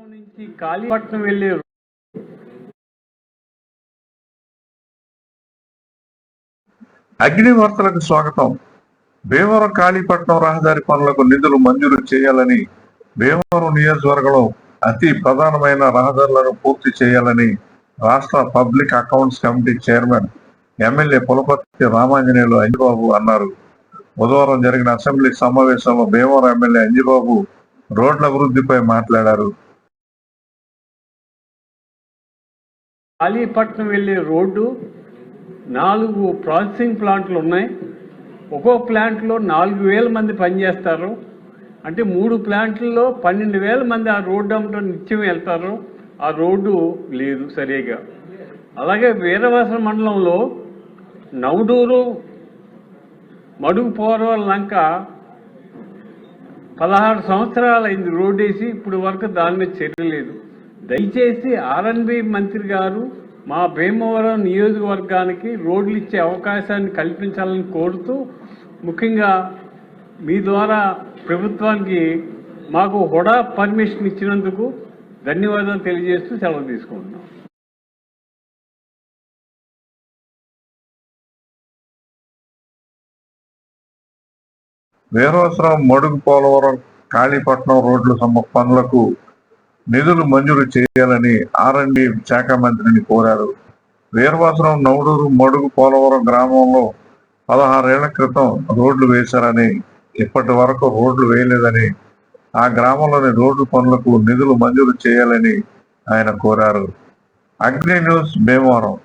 నుంచి కాళీపట్నం వెళ్ళే అగ్నివార్తలకు స్వాగతం. భీమవరం కాళీపట్నం రహదారి పనులకు నిధులు మంజూరు చేయాలని, భీమవరం నియోజకవర్గంలో అతి ప్రధానమైన రహదారులను పూర్తి చేయాలని రాష్ట్ర public accounts committee chairman MLA Pulaparthi Ramanjaneyulu Anjibabu అన్నారు. బుధవారం జరిగిన అసెంబ్లీ సమావేశంలో భీమవరం ఎమ్మెల్యే అంజిబాబు రోడ్ల అభివృద్ధిపై మాట్లాడారు. కాళీపట్నం వెళ్ళే రోడ్డు 4 ప్రాసెసింగ్ ప్లాంట్లు ఉన్నాయి. ఒక్కో ప్లాంట్లో 4,000 మంది పనిచేస్తారు. అంటే 3 ప్లాంట్లలో 12,000 మంది ఆ రోడ్డు అమ్మటం నిత్యం వెళ్తారు. ఆ రోడ్డు లేదు సరిగా. అలాగే వీరవాసన మండలంలో నవడూరు మడుగు పోరవల లంక 16 సంవత్సరాలు అయింది రోడ్డు వేసి, ఇప్పుడు వరకు దాని మీద చర్య లేదు. దయచేసి ఆర్ఎన్బి మంత్రి గారు మా భీమవరం నియోజకవర్గానికి రోడ్లు ఇచ్చే అవకాశాన్ని కల్పించాలని కోరుతూ, ముఖ్యంగా మీ ద్వారా ప్రభుత్వానికి మాకు హుడా పర్మిషన్ ఇచ్చినందుకు ధన్యవాదాలు తెలియజేస్తూ సెలవు తీసుకుంటున్నాం. వీరవాసరం మడుగు పోలవరం కాళీపట్నం రోడ్ల పనులకు నిధులు మంజూరు చేయాలని ఆర్ఎండ్బి శాఖ మంత్రిని కోరారు. వీరవాసరం నవడూరు మడుగు పోలవరం గ్రామంలో 16 ఏళ్ల క్రితం రోడ్లు వేశారని, ఇప్పటి వరకు రోడ్లు వేయలేదని, ఆ గ్రామంలోని రోడ్డు పనులకు నిధులు మంజూరు చేయాలని ఆయన కోరారు. అగ్ని న్యూస్ భీమవరం.